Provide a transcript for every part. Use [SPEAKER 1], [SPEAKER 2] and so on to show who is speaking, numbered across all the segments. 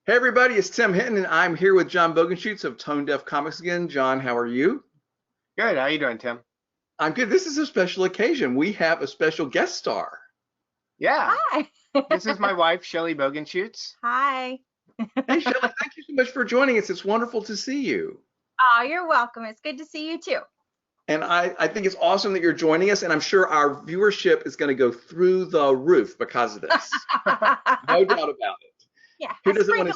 [SPEAKER 1] Hey everybody, it's Tim Hinton, and I'm here with John Bogenschutz of Tone Deaf Comics again. John, how are you?
[SPEAKER 2] Good. How you doing, Tim?
[SPEAKER 1] I'm good. This is a special occasion. We have a special guest star.
[SPEAKER 2] Yeah.
[SPEAKER 3] Hi.
[SPEAKER 2] This is my wife, Shelly Bogenschutz.
[SPEAKER 3] Hi.
[SPEAKER 1] Hey Shelley, thank you so much for joining us. It's wonderful to see you.
[SPEAKER 3] Oh, you're welcome. It's good to see you too.
[SPEAKER 1] And I think it's awesome that you're joining us, and I'm sure our viewership is going to go through the roof because of this. No doubt about it.
[SPEAKER 3] Yeah.
[SPEAKER 1] Who doesn't want to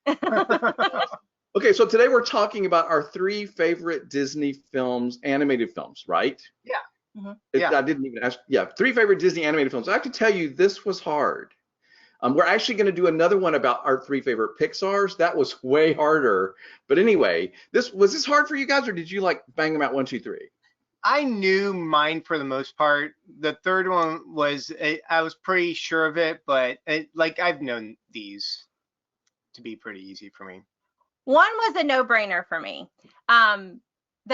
[SPEAKER 1] see Shelley? Okay, so today we're talking about our three favorite Disney films, animated films, right?
[SPEAKER 2] Yeah.
[SPEAKER 3] Mhm.
[SPEAKER 2] Yeah.
[SPEAKER 1] I didn't even ask. Yeah, three favorite Disney animated films. I have to tell you, this was hard. We're actually going to do another one about our three favorite Pixars. That was way harder. But anyway, was this hard for you guys, or did you like bang them out one, two, three?
[SPEAKER 2] I knew mine for the most part. The third one was, I was pretty sure of it, but I've known these to be pretty easy for me.
[SPEAKER 3] One was a no-brainer for me. The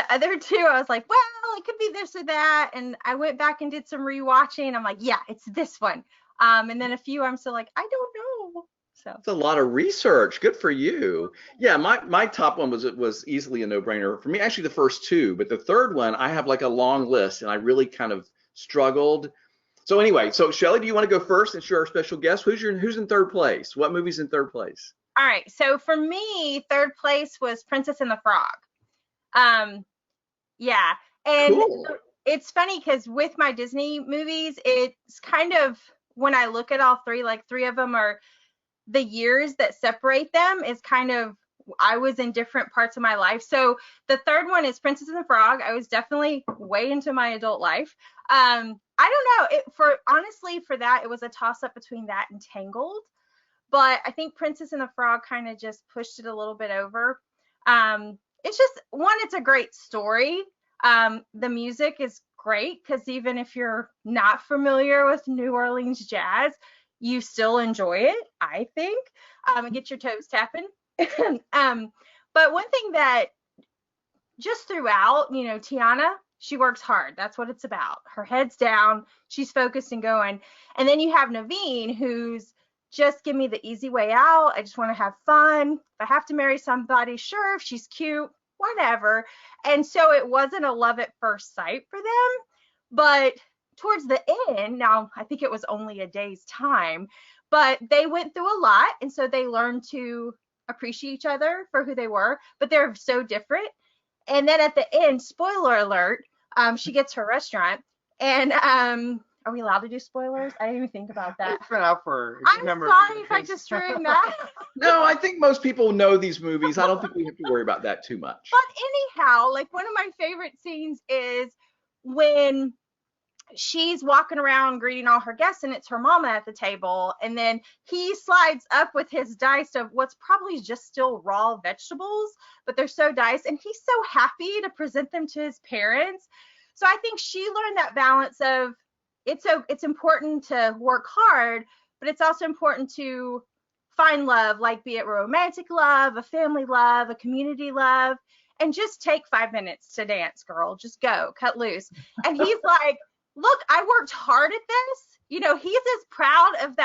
[SPEAKER 3] other two, I was like, well, it could be this or that. And I went back and did some rewatching. I'm like, yeah, it's this one. And then a few, I'm still like, I don't know. So
[SPEAKER 1] That's a lot of research. Good for you. Yeah, my top one was easily a no-brainer for me. Actually, the first two, but the third one, I have like a long list, and I really kind of struggled. So anyway, so Shelley, do you want to go first and share our special guest? Who's in third place? What movie's in third place?
[SPEAKER 3] all right. So for me, third place was Princess and the Frog. Yeah. And
[SPEAKER 1] Cool.
[SPEAKER 3] it's funny because with my Disney movies, it's kind of when I look at all three, like three of them are the years that separate them is kind of I was in different parts of my life. So the third one is Princess and the Frog. I was definitely way into my adult life. I don't know. Honestly, for that, it was a toss up between that and Tangled. But I think Princess and the Frog kind of just pushed it a little bit over. It's just one, it's a great story. The music is great because even if you're not familiar with New Orleans jazz, you still enjoy it, I think, and get your toes tapping. But one thing that just throughout, Tiana, she works hard. That's what it's about. Her head's down, she's focused and going. And then you have Naveen, who's just give me the easy way out. I just want to have fun. If I have to marry somebody, sure, if she's cute, whatever. And so it wasn't a love at first sight for them. But towards the end, now I think it was only a day's time, but they went through a lot. And so they learned to appreciate each other for who they were, but they're so different. And then at the end, spoiler alert, she gets her restaurant. And are we allowed to do spoilers? I didn't even think about that.
[SPEAKER 2] It's been out for a
[SPEAKER 3] I'm
[SPEAKER 2] good number
[SPEAKER 3] sorry
[SPEAKER 2] of
[SPEAKER 3] if I
[SPEAKER 2] years.
[SPEAKER 3] just ruined that.
[SPEAKER 1] No, I think most people know these movies. I don't think we have to worry about that too much.
[SPEAKER 3] But anyhow, like one of my favorite scenes is when she's walking around greeting all her guests and it's her mama at the table, and then he slides up with his dice of what's probably just still raw vegetables, but they're so diced, and he's so happy to present them to his parents. So I think she learned that balance of it's important to work hard, but it's also important to find love, like be it romantic love, a family love, a community love, and just take 5 minutes to dance, girl. Just go, cut loose. And he's like, look, I worked hard at this. He's as proud of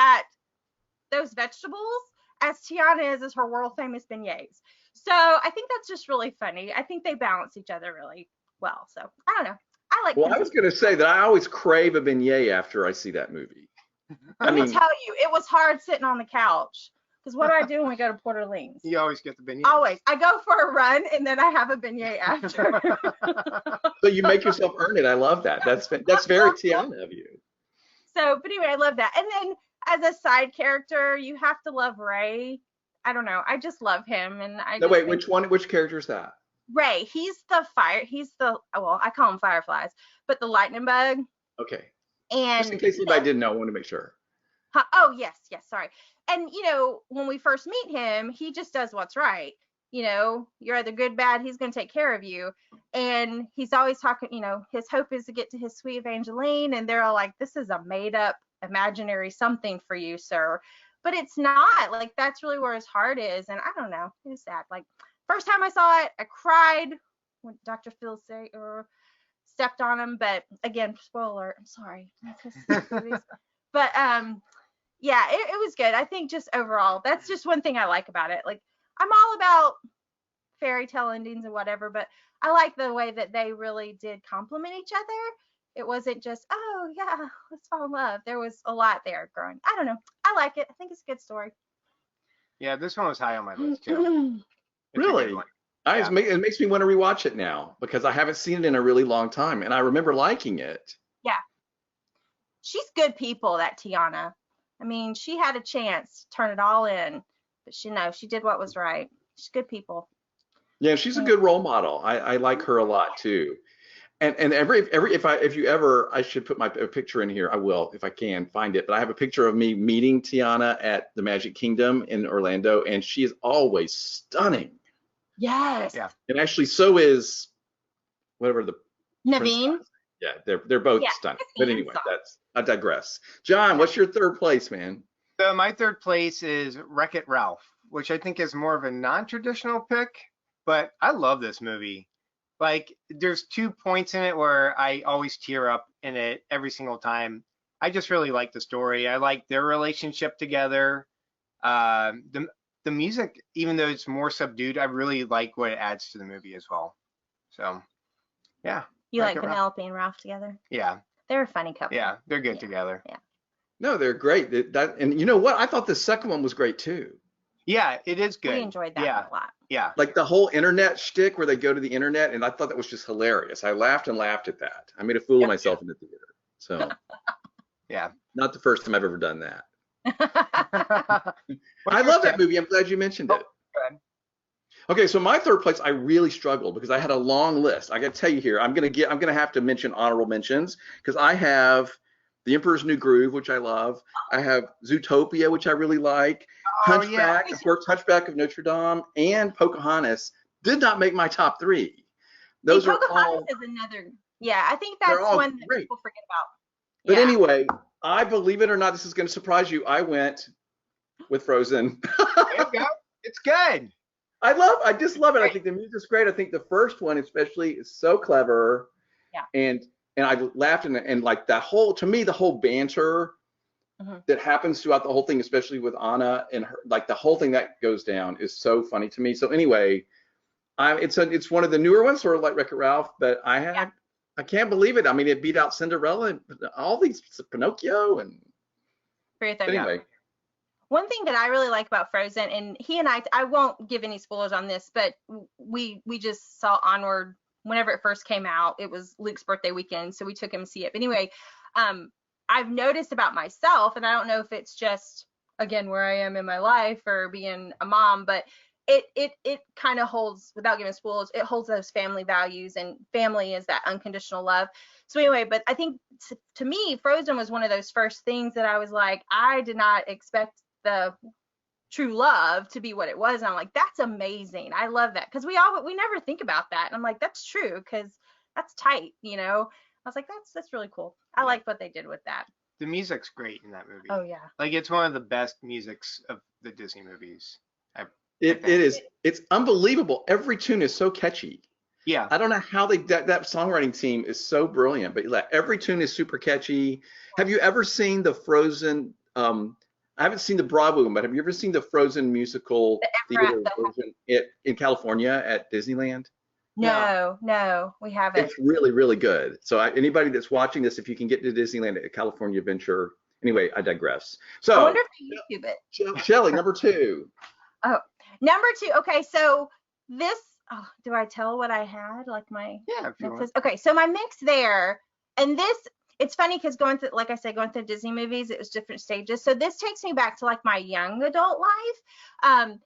[SPEAKER 3] those vegetables as Tiana is as her world famous beignets. So I think that's just really funny. I think they balance each other really well. So I don't know. I like.
[SPEAKER 1] Well, I was going to say that I always crave a beignet after I see that movie.
[SPEAKER 3] Let me tell you, it was hard sitting on the couch. Because what do I do when we go to Port Orleans?
[SPEAKER 2] You always get the beignet.
[SPEAKER 3] Always. I go for a run and then I have a beignet after.
[SPEAKER 1] So you make yourself earn it. I love that. That's very Tiana of you.
[SPEAKER 3] So, but anyway, I love that. And then as a side character, you have to love Ray. I don't know. I just love him. And I
[SPEAKER 1] No, wait, which character is that?
[SPEAKER 3] Ray, he's the well, I call him Fireflies, but the lightning bug.
[SPEAKER 1] Okay.
[SPEAKER 3] And
[SPEAKER 1] Just in case anybody didn't know, I want to make sure.
[SPEAKER 3] Oh, yes, sorry. And, when we first meet him, he just does what's right. You're either good, bad, he's going to take care of you. And he's always talking, his hope is to get to his sweet Evangeline. And they're all like, this is a made up imaginary something for you, sir. But it's not. Like, that's really where his heart is. And I don't know. It was sad. Like, first time I saw it, I cried when Dr. Phil stepped on him. But again, spoiler, I'm sorry. But yeah, it was good. I think just overall, that's just one thing I like about it. Like, I'm all about fairy tale endings and whatever, but I like the way that they really did complement each other. It wasn't just, oh yeah, let's fall in love. There was a lot there growing. I don't know. I like it. I think it's a good story.
[SPEAKER 2] Yeah, this one was high on my list too. It's a good
[SPEAKER 1] Really?
[SPEAKER 2] one.
[SPEAKER 1] It makes me want to rewatch it now because I haven't seen it in a really long time, and I remember liking it.
[SPEAKER 3] Yeah. She's good people, that Tiana. I mean, she had a chance to turn it all in, but she did what was right. She's good people.
[SPEAKER 1] Yeah, she's a
[SPEAKER 3] Yeah.
[SPEAKER 1] good role model. I like her a lot too. And if you ever, I should put a picture in here. I will if I can find it. But I have a picture of me meeting Tiana at the Magic Kingdom in Orlando, and she is always stunning.
[SPEAKER 3] Yes.
[SPEAKER 2] Yeah.
[SPEAKER 1] And actually, so is whatever the
[SPEAKER 3] Naveen.
[SPEAKER 1] Prince. Yeah, they're both
[SPEAKER 3] Yeah,
[SPEAKER 1] stunning.
[SPEAKER 3] it's
[SPEAKER 1] But anyway,
[SPEAKER 3] handsome.
[SPEAKER 1] I digress. John, what's your third place, man?
[SPEAKER 2] So my third place is Wreck-It Ralph, which I think is more of a non-traditional pick, but I love this movie. Like, there's 2 points in it where I always tear up in it every single time. I just really like the story. I like their relationship together. The music, even though it's more subdued, I really like what it adds to the movie as well. So, yeah.
[SPEAKER 3] You like
[SPEAKER 2] Wreck-It Ralph.
[SPEAKER 3] Penelope and Ralph together?
[SPEAKER 2] Yeah,
[SPEAKER 3] They're a funny couple.
[SPEAKER 2] yeah, they're good
[SPEAKER 3] Yeah.
[SPEAKER 2] together.
[SPEAKER 3] Yeah.
[SPEAKER 1] No, they're great. And you know what? I thought the second one was great too.
[SPEAKER 2] Yeah, it is good.
[SPEAKER 3] We enjoyed that
[SPEAKER 2] Yeah,
[SPEAKER 3] one a lot.
[SPEAKER 2] yeah.
[SPEAKER 1] Like the whole internet shtick where they go to the internet, and I thought that was just hilarious. I laughed and laughed at that. I made a fool of myself in the theater. So,
[SPEAKER 2] Yeah.
[SPEAKER 1] not the first time I've ever done that.
[SPEAKER 2] What's
[SPEAKER 1] I
[SPEAKER 2] your
[SPEAKER 1] love that
[SPEAKER 2] second?
[SPEAKER 1] movie. I'm glad you mentioned it.
[SPEAKER 2] Go ahead.
[SPEAKER 1] Okay, so my third place, I really struggled because I had a long list. I got to tell you here, I'm gonna have to mention honorable mentions because I have The Emperor's New Groove, which I love. I have Zootopia, which I really like.
[SPEAKER 2] Oh, yeah.
[SPEAKER 1] Hunchback, of course, Hunchback of Notre Dame, and Pocahontas did not make my top three. Those
[SPEAKER 3] See,
[SPEAKER 1] are
[SPEAKER 3] Pocahontas
[SPEAKER 1] all,
[SPEAKER 3] is another. Yeah, I think
[SPEAKER 1] they're
[SPEAKER 3] that's
[SPEAKER 1] all
[SPEAKER 3] one that
[SPEAKER 1] great.
[SPEAKER 3] people forget about.
[SPEAKER 1] But
[SPEAKER 3] Yeah.
[SPEAKER 1] anyway, I believe it or not, this is going to surprise you. I went with Frozen.
[SPEAKER 2] There you go. It's good.
[SPEAKER 1] I just love it. I think the music's great. I think the first one especially is so clever.
[SPEAKER 3] Yeah.
[SPEAKER 1] And I laughed and like that whole, to me, the whole banter that happens throughout the whole thing, especially with Anna and her, like the whole thing that goes down is so funny to me. So anyway, it's one of the newer ones, sort of like Wreck-It Ralph, but I can't believe it. I mean, it beat out Cinderella and all these, Pinocchio, and
[SPEAKER 3] Agree with that.
[SPEAKER 1] anyway.
[SPEAKER 3] One thing that I really like about Frozen, and he and I won't give any spoilers on this, but we just saw Onward whenever it first came out. It was Luke's birthday weekend, so we took him to see it. But anyway, I've noticed about myself, and I don't know if it's just, again, where I am in my life or being a mom, but it kind of holds, without giving spoilers, it holds those family values, and family is that unconditional love. So anyway, but I think to me, Frozen was one of those first things that I was like, I did not expect the true love to be what it was. And I'm like, that's amazing. I love that. Because we never think about that. And I'm like, that's true, because that's tight, you know. I was like, that's really cool. I like what they did with that.
[SPEAKER 2] The music's great in that movie.
[SPEAKER 3] Oh yeah.
[SPEAKER 2] Like, it's one of the best musics of the Disney movies.
[SPEAKER 1] It is. It's unbelievable. Every tune is so catchy.
[SPEAKER 2] Yeah.
[SPEAKER 1] I don't know how that songwriting team is so brilliant, but like, every tune is super catchy. Have you ever seen the Frozen? I haven't seen the Broadway one, but have you ever seen the Frozen musical theater version in California at Disneyland?
[SPEAKER 3] No, we haven't.
[SPEAKER 1] It's really, really good. So anybody that's watching this, if you can get to Disneyland at California Adventure, anyway, I digress. So
[SPEAKER 3] I wonder if they YouTube it.
[SPEAKER 1] Shelley, number two.
[SPEAKER 3] Oh, number two. Okay, so this. Oh, do I tell what I had? Like my
[SPEAKER 2] Yeah, if you want.
[SPEAKER 3] Okay, so my mix there, and this. It's funny because going through Disney movies, it was different stages. So this takes me back to like my young adult life,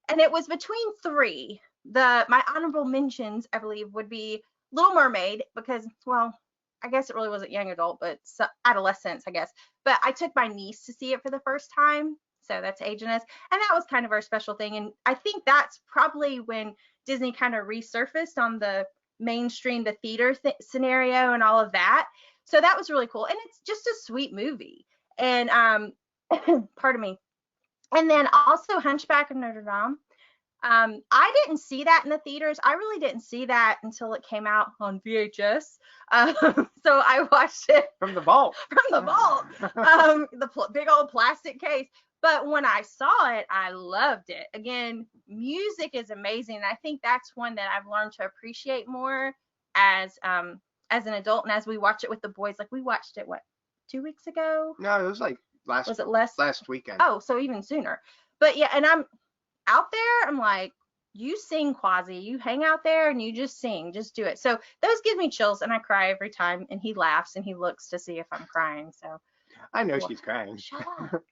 [SPEAKER 3] and it was between three. My honorable mentions, I believe, would be Little Mermaid, because, well, I guess it really wasn't young adult, but adolescence, I guess. But I took my niece to see it for the first time, so that's aging us, and that was kind of our special thing. And I think that's probably when Disney kind of resurfaced on the mainstream, the theater scenario and all of that. So that was really cool, and it's just a sweet movie. And pardon me. And then also Hunchback of Notre Dame. I didn't see that in the theaters. I really didn't see that until it came out on VHS. So I watched it
[SPEAKER 2] From the vault.
[SPEAKER 3] from the vault, big old plastic case. But when I saw it, I loved it. Again, music is amazing, and I think that's one that I've learned to appreciate more as an adult, and as we watch it with the boys. Like we watched it, what, 2 weeks ago?
[SPEAKER 2] No, it was like
[SPEAKER 3] Was it less?
[SPEAKER 2] last weekend.
[SPEAKER 3] Oh, so even sooner. But yeah, and I'm out there, I'm like, you sing, Quasi. You hang out there and you just sing. Just do it. So those give me chills, and I cry every time. And he laughs and he looks to see if I'm crying. So
[SPEAKER 2] I know she's crying.
[SPEAKER 3] shut up.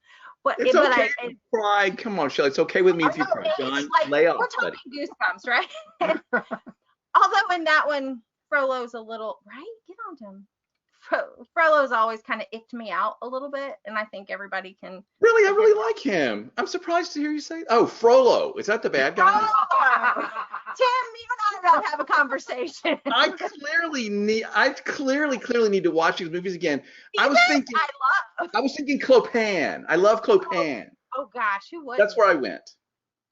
[SPEAKER 3] What,
[SPEAKER 1] It's
[SPEAKER 3] but
[SPEAKER 1] okay if you cry. Come on, Shelly. It's okay with me if you
[SPEAKER 3] know,
[SPEAKER 1] cry.
[SPEAKER 3] it's
[SPEAKER 1] John,
[SPEAKER 3] like,
[SPEAKER 1] lay off,
[SPEAKER 3] we're
[SPEAKER 1] buddy.
[SPEAKER 3] talking goosebumps, right? Although in that one, Frollo's a little, right? Get on to him. Frollo's always kind of icked me out a little bit, and I think everybody can.
[SPEAKER 1] Really, I really like him. I'm surprised to hear you say. Oh, Frollo. Is that the bad guy?
[SPEAKER 3] Oh, Tim, you and I are about to have a conversation.
[SPEAKER 1] I clearly need to watch these movies again. I was thinking Clopan. I love Clopan.
[SPEAKER 3] Oh gosh, who would?
[SPEAKER 1] That's where I went.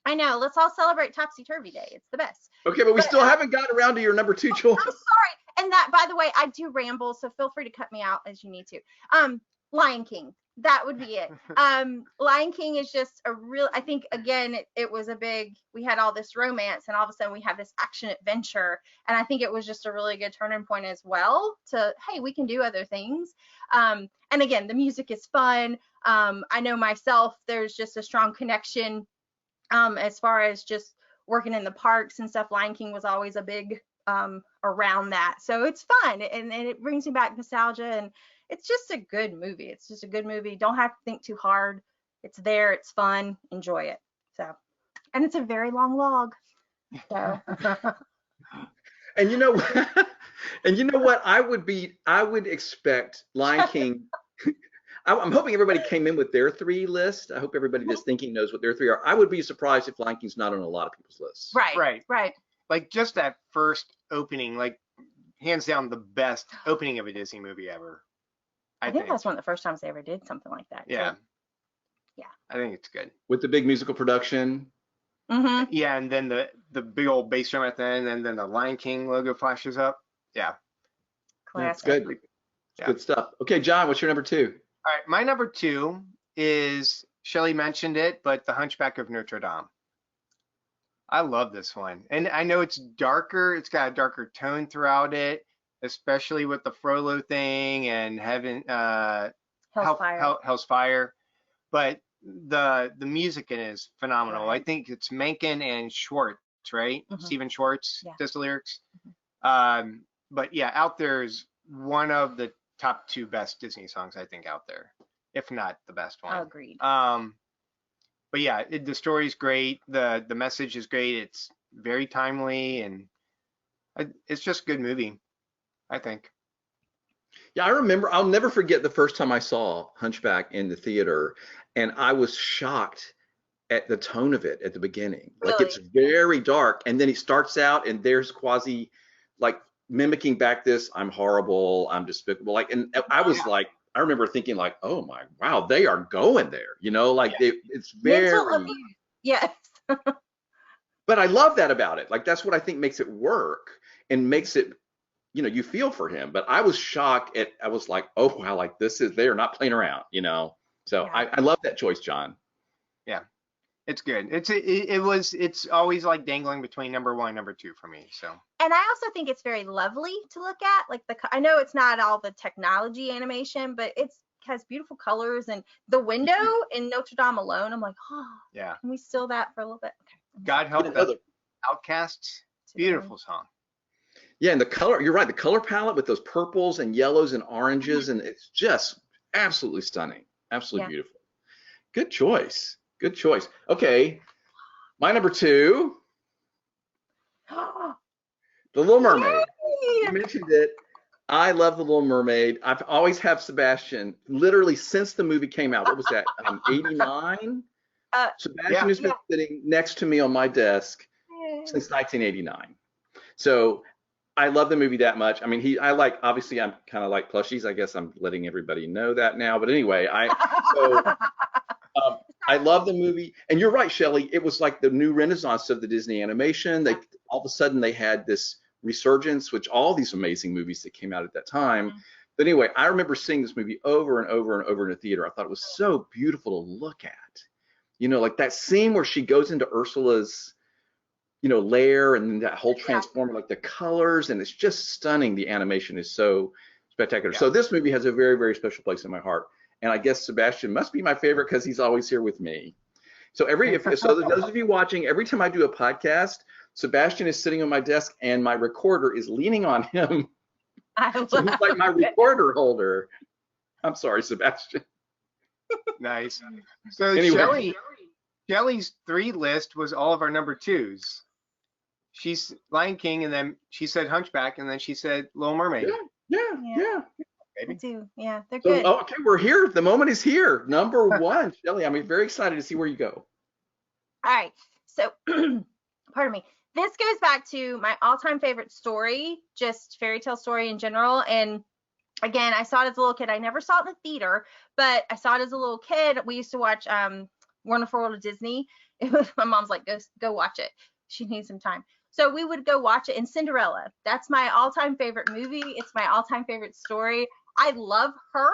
[SPEAKER 3] I know. Let's all celebrate Topsy Turvy Day. It's the best.
[SPEAKER 1] Okay, but we still haven't gotten around to your number 2 choice.
[SPEAKER 3] I'm sorry. And that, by the way, I do ramble, so feel free to cut me out as you need to. Lion King. That would be it. Lion King is just a real, I think, again, it was a big, we had all this romance, and all of a sudden we have this action adventure. And I think it was just a really good turning point as well to, hey, we can do other things. And again, the music is fun. I know myself, there's just a strong connection as far as just working in the parks and stuff. Lion King was always a big around that, so it's fun, and it brings me back nostalgia, and it's just a good movie. It's just a good movie. Don't have to think too hard. It's there. It's fun. Enjoy it. So, and it's a very long log. So.
[SPEAKER 1] And you know what? I would expect Lion King. I'm hoping everybody came in with their 3 list. I hope everybody that's thinking knows what their 3 are. I would be surprised if Lion King's not on a lot of people's lists.
[SPEAKER 2] Right. Like just that first opening, like hands down the best opening of a Disney movie ever.
[SPEAKER 3] I think that's one of the first times they ever did something like that.
[SPEAKER 2] Yeah.
[SPEAKER 3] So, yeah.
[SPEAKER 2] I think it's good.
[SPEAKER 1] With the big musical production.
[SPEAKER 3] Mm-hmm.
[SPEAKER 2] Yeah, and then the big old bass drum at the end, and then the Lion King logo flashes up. Yeah.
[SPEAKER 1] That's good. It's good stuff. Okay, John, what's your number 2?
[SPEAKER 2] All right, my number 2 is, Shelley mentioned it, but The Hunchback of Notre Dame. I love this one. And I know it's darker. It's got a darker tone throughout it, especially with the Frollo thing and Hell's Fire. But the music in it is phenomenal.
[SPEAKER 3] Right.
[SPEAKER 2] I think it's Menken and Schwartz, right?
[SPEAKER 3] Mm-hmm.
[SPEAKER 2] Stephen Schwartz
[SPEAKER 3] Yeah.
[SPEAKER 2] does the lyrics.
[SPEAKER 3] Mm-hmm.
[SPEAKER 2] But yeah, Out There is one of the top 2 best Disney songs, I think, out there, if not the best one.
[SPEAKER 3] Agreed.
[SPEAKER 2] But yeah, the story's great. The message is great. It's very timely, and it's just a good movie, I think.
[SPEAKER 1] Yeah, I remember. I'll never forget the first time I saw Hunchback in the theater, and I was shocked at the tone of it at the beginning. Like
[SPEAKER 3] Really?
[SPEAKER 1] it's very dark, and then he starts out, and there's Quasi like mimicking back this, I'm horrible, I'm despicable. Like, and I was like, I remember thinking like, oh my, wow, they are going there, like it's very.
[SPEAKER 3] Mental abuse. Yes.
[SPEAKER 1] But I love that about it. Like that's what I think makes it work and makes it, you feel for him. But I was shocked I was like, oh wow, like they're not playing around, So
[SPEAKER 3] Yeah.
[SPEAKER 1] I love that choice, John.
[SPEAKER 2] Yeah, it's good. It's always like dangling between number 1 and number 2 for me. So.
[SPEAKER 3] And I also think it's very lovely to look at. Like I know it's not all the technology animation, but it has beautiful colors, and the window in Notre Dame alone, I'm like, oh,
[SPEAKER 2] Yeah.
[SPEAKER 3] can we steal that for a little bit? Okay.
[SPEAKER 2] God Help the Outcasts. Beautiful song.
[SPEAKER 1] Yeah, and the color, you're right, the color palette with those purples and yellows and oranges, and it's just absolutely stunning. Absolutely beautiful. Good choice. Good choice. Okay, my number 2, The Little Mermaid. You mentioned it. I love The Little Mermaid. I've always had Sebastian, literally since the movie came out. What was that, 89? Sebastian has been sitting next to me on my desk since 1989. So I love the movie that much. I mean, obviously I'm kind of like plushies. I guess I'm letting everybody know that now. But anyway, I love the movie, and you're right, Shelley. It was like the new renaissance of the Disney animation. They all of a sudden they had this resurgence, which all these amazing movies that came out at that time. But anyway, I remember seeing this movie over and over and over in a theater. I thought it was so beautiful to look at. You know, like that scene where she goes into Ursula's, you know, lair, and that whole transforming, like the colors, and it's just stunning. The animation is so spectacular. So this movie has a very, very special place in my heart. And I guess Sebastian must be my favorite because he's always here with me. So so those of you watching, every time I do a podcast, Sebastian is sitting on my desk and my recorder is leaning on him. So he's like my recorder holder. I'm sorry, Sebastian.
[SPEAKER 2] Nice. So
[SPEAKER 1] Anyway.
[SPEAKER 2] Shelley's 3 list was all of our number 2s. She's Lion King, and then she said Hunchback, and then she said Little Mermaid.
[SPEAKER 1] Yeah.
[SPEAKER 3] I do. Yeah, they're
[SPEAKER 1] So,
[SPEAKER 3] good.
[SPEAKER 1] okay, we're here. The moment is here. Number 1, Shelley. I'm very excited to see where you go.
[SPEAKER 3] All right. So, pardon me. This goes back to my all-time favorite story, just fairy tale story in general. And again, I saw it as a little kid. I never saw it in the theater, but I saw it as a little kid. We used to watch Wonderful World of Disney. My mom's like, go watch it. She needs some time. So we would go watch it. In Cinderella, that's my all-time favorite movie. It's my all-time favorite story. I love her.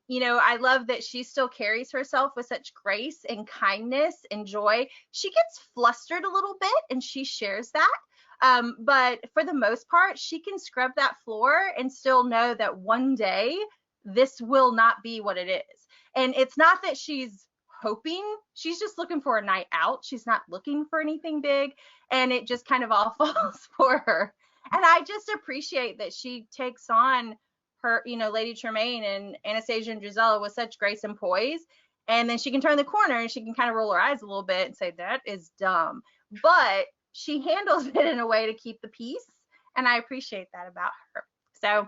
[SPEAKER 3] You know, I love that she still carries herself with such grace and kindness and joy. She gets flustered a little bit, and she shares that. But for the most part, she can scrub that floor and still know that one day this will not be what it is. And it's not that she's hoping, she's just looking for a night out. She's not looking for anything big, and it just kind of all falls for her. And I just appreciate that she takes on her, you know, Lady Tremaine and Anastasia and Gisela with such grace and poise. And then she can turn the corner and she can kind of roll her eyes a little bit and say, that is dumb. But she handles it in a way to keep the peace. And I appreciate that about her. So,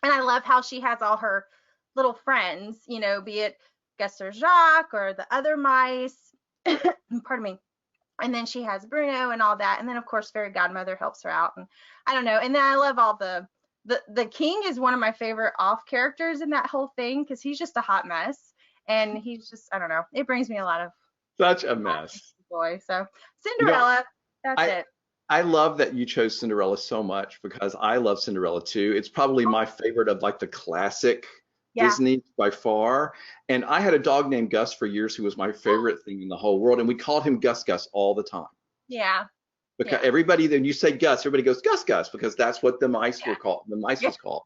[SPEAKER 3] and I love how she has all her little friends, you know, be it Gus or Jacques or the other mice. Pardon me. And then she has Bruno and all that. And then, of course, Fairy Godmother helps her out. And I don't know. And then I love all the king is one of my favorite off characters in that whole thing because he's just a hot mess. And he's just, I don't know. It brings me a lot of
[SPEAKER 1] such a mess.
[SPEAKER 3] Joy. So Cinderella, that's it.
[SPEAKER 1] I love that you chose Cinderella so much because I love Cinderella too. It's probably my favorite of like the classic Disney by far. And I had a dog named Gus for years who was my favorite thing in the whole world. And we called him Gus Gus all the time.
[SPEAKER 3] Yeah.
[SPEAKER 1] Because everybody, then you say Gus, everybody goes Gus Gus because that's what the mice were called. The mice was called.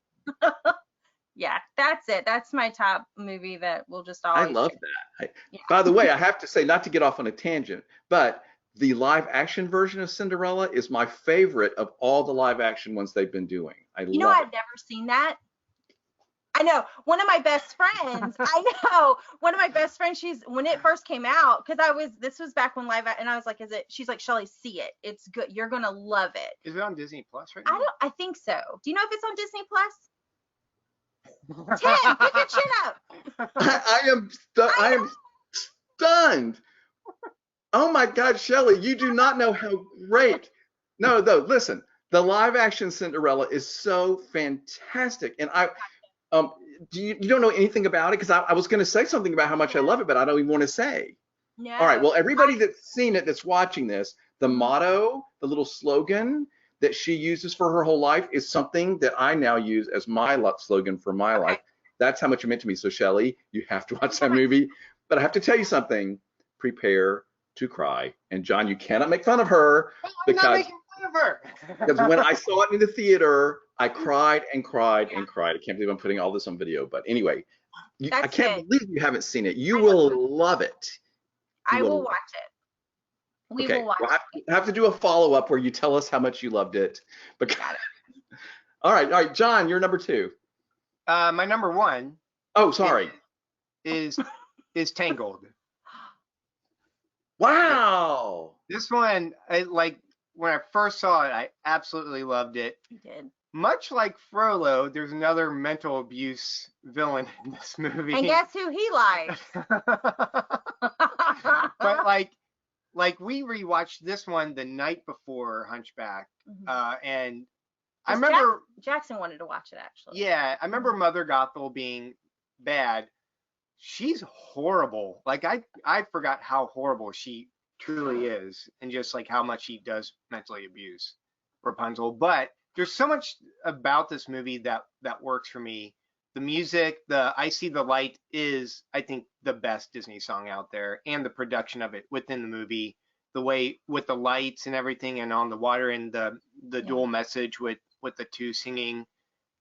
[SPEAKER 3] Yeah, that's it. That's my top movie that we'll just always.
[SPEAKER 1] I love that. By the way, I have to say, not to get off on a tangent, but the live action version of Cinderella is my favorite of all the live action ones they've been doing.
[SPEAKER 3] I've never seen that. I know one of my best friends. One of my best friends. When it first came out, because this was back when and I was like, she's like, Shelley, see it. It's good. You're gonna love it.
[SPEAKER 2] Is it on Disney Plus right now?
[SPEAKER 3] I think so. Do you know if it's on Disney Plus? Tim, pick your chin up.
[SPEAKER 1] I am stunned. Oh my God, Shelley, you do not know how great. No, listen, the live action Cinderella is so fantastic, and you don't know anything about it because I was going to say something about how much I love it, but I don't even want to say.
[SPEAKER 3] No.
[SPEAKER 1] All right. Well, everybody that's seen it, that's watching this, the motto, the little slogan that she uses for her whole life is something that I now use as my slogan for my life. That's how much it meant to me. So, Shelley, you have to watch that movie. But I have to tell you something. Prepare to cry. And John, you cannot make fun of her because when I saw it in the theater, I cried and cried and cried. I can't believe I'm putting all this on video. But anyway, I can't believe you haven't seen it. You will love it.
[SPEAKER 3] I will watch it. We will watch it.
[SPEAKER 1] We'll have to do a follow-up where you tell us how much you loved it.
[SPEAKER 3] Got it.
[SPEAKER 1] All right, John, you're number 2.
[SPEAKER 2] My number 1.
[SPEAKER 1] Oh, sorry.
[SPEAKER 2] Is Tangled.
[SPEAKER 1] Wow.
[SPEAKER 2] This one, when I first saw it, I absolutely loved it.
[SPEAKER 3] You did.
[SPEAKER 2] Much like Frollo, there's another mental abuse villain in this movie.
[SPEAKER 3] And guess who he likes?
[SPEAKER 2] But like we rewatched this one the night before Hunchback, and I remember
[SPEAKER 3] Jackson wanted to watch it actually.
[SPEAKER 2] Yeah, I remember Mother Gothel being bad. she's horrible. Like I forgot how horrible she truly is, and just like how much she does mentally abuse Rapunzel. But there's so much about this movie that works for me. The music, the I See the Light is, I think, the best Disney song out there, and the production of it within the movie, the way with the lights and everything, and on the water, and the
[SPEAKER 3] Yeah.
[SPEAKER 2] dual message with the two singing,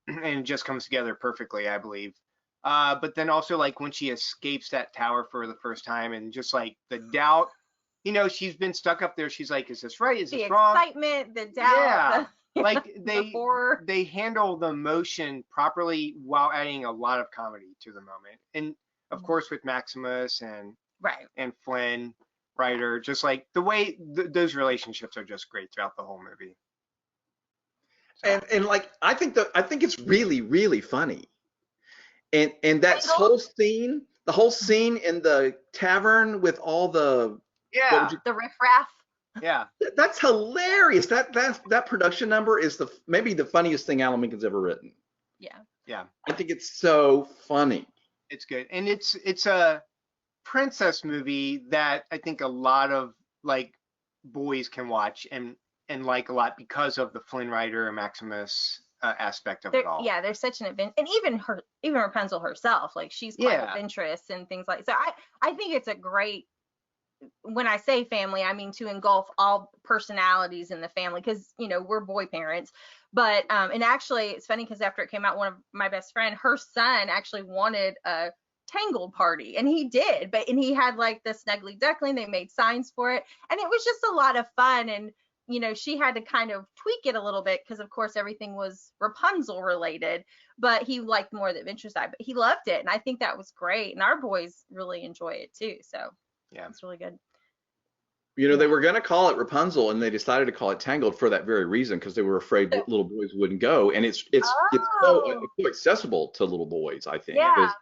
[SPEAKER 2] and it just comes together perfectly, I believe. But then also like when she escapes that tower for the first time, and just like the doubt, she's been stuck up there. She's like, is this right? Is
[SPEAKER 3] The
[SPEAKER 2] this wrong?
[SPEAKER 3] excitement, the doubt,
[SPEAKER 2] Yeah. Like
[SPEAKER 3] the horror.
[SPEAKER 2] they handle the emotion properly while adding a lot of comedy to the moment. And of course with Maximus
[SPEAKER 3] Right.
[SPEAKER 2] and Flynn, Ryder, just like the way those relationships are just great throughout the whole movie.
[SPEAKER 1] And like I think it's really really funny. And that whole scene, the whole scene in the tavern with all the
[SPEAKER 2] Yeah.
[SPEAKER 3] The riffraff.
[SPEAKER 2] Yeah.
[SPEAKER 1] that's hilarious. That production number is maybe the funniest thing Alan Menken's ever written.
[SPEAKER 3] Yeah.
[SPEAKER 2] Yeah.
[SPEAKER 1] I think it's so funny.
[SPEAKER 2] It's good. And it's a princess movie that I think a lot of like boys can watch and like a lot because of the Flynn Rider and Maximus aspect of it all.
[SPEAKER 3] Yeah, there's such an event, and even Rapunzel herself, like she's quite of interest and things like. So I think it's a great. When I say family, I mean to engulf all personalities in the family, because we're boy parents. But and actually it's funny because after it came out, one of my best friend, her son actually wanted a Tangled party, and he did, and he had like the Snuggly Duckling. They made signs for it, and it was just a lot of fun. And she had to kind of tweak it a little bit because of course everything was Rapunzel related, but he liked more the adventure side, but he loved it, and I think that was great, and our boys really enjoy it too. So yeah, it's really good.
[SPEAKER 1] They were going to call it Rapunzel, and they decided to call it Tangled for that very reason, because they were afraid little boys wouldn't go. And it's so accessible to little boys, I think.
[SPEAKER 3] Yeah.
[SPEAKER 1] Because,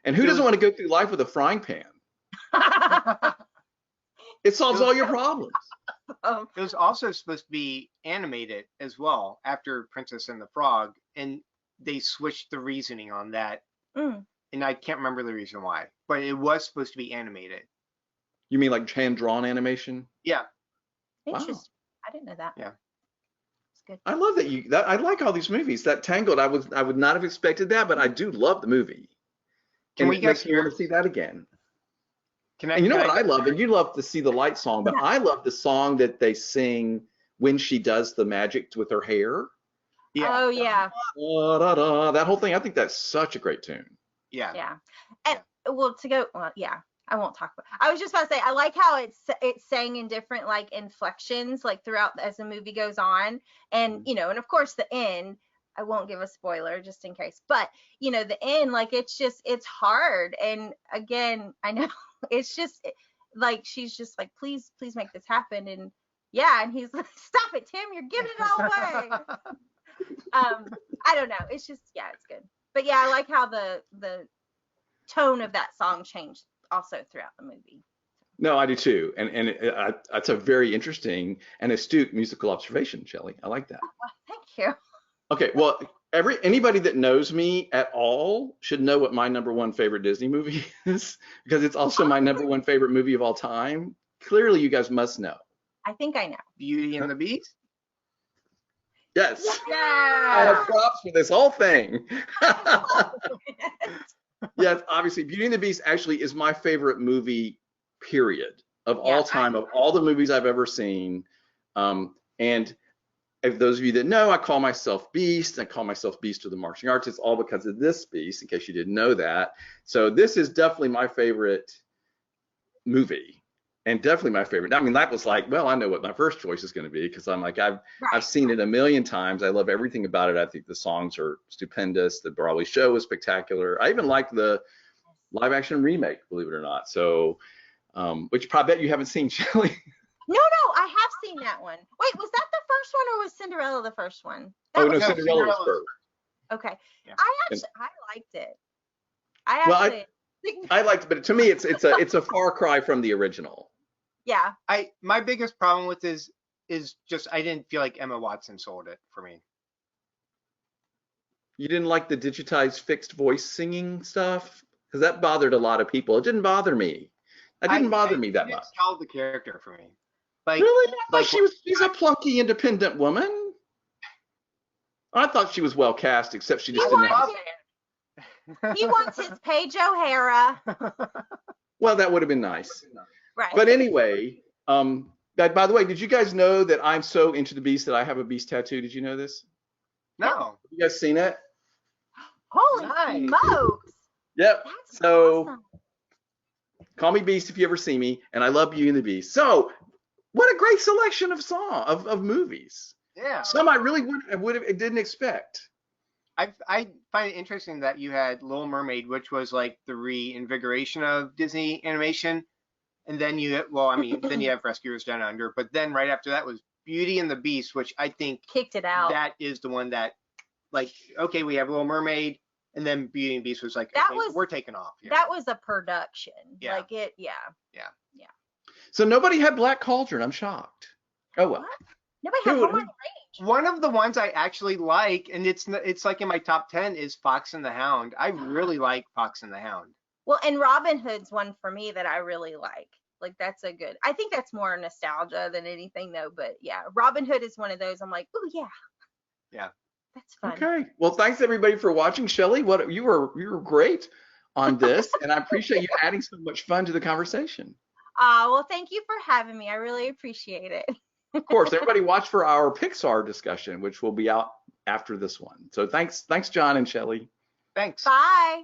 [SPEAKER 1] and who doesn't want to go through life with a frying pan? It solves all your problems.
[SPEAKER 2] It was also supposed to be animated as well after Princess and the Frog, and they switched the reasoning on that. And I can't remember the reason why, but it was supposed to be animated.
[SPEAKER 1] You mean like hand-drawn animation?
[SPEAKER 2] Yeah.
[SPEAKER 3] Interesting.
[SPEAKER 1] Wow.
[SPEAKER 3] I didn't know that.
[SPEAKER 2] Yeah.
[SPEAKER 3] It's good.
[SPEAKER 1] I love that I like all these movies. That Tangled, I would not have expected that, but I do love the movie.
[SPEAKER 2] Can we
[SPEAKER 1] makes me want to see that again. And what I love, and you love to see the light song, but I love the song that they sing when she does the magic with her hair.
[SPEAKER 2] Yeah.
[SPEAKER 3] Oh yeah.
[SPEAKER 1] That whole thing, I think that's such a great tune.
[SPEAKER 2] Yeah.
[SPEAKER 3] Yeah. And I won't talk about. I was just about to say, I like how it's sang in different like inflections like throughout as the movie goes on, and and of course the end. I won't give a spoiler just in case, but the end, like it's hard, and again I know it's just like she's just like please make this happen, and and he's like, stop it Tim, you're giving it all away. I don't know, it's just it's good, but I like how the tone of that song changed also throughout the movie.
[SPEAKER 1] No, I do too, and that's a very interesting and astute musical observation, Shelley. I like that.
[SPEAKER 3] Well, thank you.
[SPEAKER 1] Okay, well, anybody that knows me at all should know what my number one favorite Disney movie is, because it's also my number one favorite movie of all time. Clearly, you guys must know.
[SPEAKER 3] I think I know.
[SPEAKER 2] Beauty and the Beast?
[SPEAKER 1] Yes.
[SPEAKER 3] Yeah.
[SPEAKER 1] I have props for this whole thing. Yes, obviously, Beauty and the Beast actually is my favorite movie, period, of all time, of all the movies I've ever seen. And if those of you that know, I call myself Beast. I call myself Beast of the Marching Arts. It's all because of this Beast, in case you didn't know that. So this is definitely my favorite movie, and definitely my favorite. I mean, that was like, well, I know what my first choice is going to be, because I'm like, I've seen it a million times. I love everything about it. I think the songs are stupendous. The Broadway show is spectacular. I even like the live action remake, believe it or not. So, which I bet you haven't seen, Shelley.
[SPEAKER 3] No, I have seen that one. Wait, was that the first one, or was Cinderella the first one?
[SPEAKER 1] Cinderella was first.
[SPEAKER 3] Okay.
[SPEAKER 2] Yeah.
[SPEAKER 3] I liked it.
[SPEAKER 1] I liked it, but to me, it's a far cry from the original.
[SPEAKER 3] Yeah.
[SPEAKER 2] My biggest problem with this is just I didn't feel like Emma Watson sold it for me.
[SPEAKER 1] You didn't like the digitized fixed voice singing stuff? because that bothered a lot of people. It didn't bother me. That didn't bother me that much.
[SPEAKER 2] It held the character for me. Like,
[SPEAKER 1] Really? I
[SPEAKER 2] like
[SPEAKER 1] thought she's a plunky, independent woman. I thought she was well cast, except she just didn't have.
[SPEAKER 3] He wants his Paige O'Hara.
[SPEAKER 1] Well, that would have been nice.
[SPEAKER 3] Right.
[SPEAKER 1] But anyway, by the way, did you guys know that I'm so into the Beast that I have a Beast tattoo? Did you know this?
[SPEAKER 2] No.
[SPEAKER 1] Have you guys seen it?
[SPEAKER 3] Holy
[SPEAKER 2] Nice.
[SPEAKER 3] smokes.
[SPEAKER 1] Yep.
[SPEAKER 3] That's
[SPEAKER 1] So
[SPEAKER 3] awesome.
[SPEAKER 1] call me Beast if you ever see me, and I love Beauty and the Beast. So what a great selection of movies.
[SPEAKER 2] Yeah.
[SPEAKER 1] Some I really didn't expect.
[SPEAKER 2] I find it interesting that you had Little Mermaid, which was like the reinvigoration of Disney animation, and then then you have Rescuers Down Under, but then right after that was Beauty and the Beast, which I think
[SPEAKER 3] Kicked it out.
[SPEAKER 2] that is the one that, like, okay, we have Little Mermaid, and then Beauty and the Beast was like,
[SPEAKER 3] That
[SPEAKER 2] okay,
[SPEAKER 3] was-
[SPEAKER 2] we're taking off here.
[SPEAKER 3] That was a production.
[SPEAKER 2] Yeah.
[SPEAKER 3] Like it, yeah.
[SPEAKER 1] So nobody had Black Cauldron. I'm shocked. Oh well.
[SPEAKER 3] What? Nobody had
[SPEAKER 1] Who-
[SPEAKER 3] Home on the Range.
[SPEAKER 2] One of the ones I actually like, and it's like in my top 10, is Fox and the Hound. I really like Fox and the Hound.
[SPEAKER 3] Well, and Robin Hood's one for me that I really like. Like that's a good. I think that's more nostalgia than anything though. But yeah, Robin Hood is one of those. I'm like, oh yeah.
[SPEAKER 2] Yeah.
[SPEAKER 3] That's fun.
[SPEAKER 1] Okay. Well, thanks everybody for watching. Shelley, you were great on this, and I appreciate you adding so much fun to the conversation.
[SPEAKER 3] Well, thank you for having me. I really appreciate it.
[SPEAKER 1] Of course, everybody watch for our Pixar discussion, which will be out after this one. So thanks, John and Shelley.
[SPEAKER 2] Thanks.
[SPEAKER 3] Bye.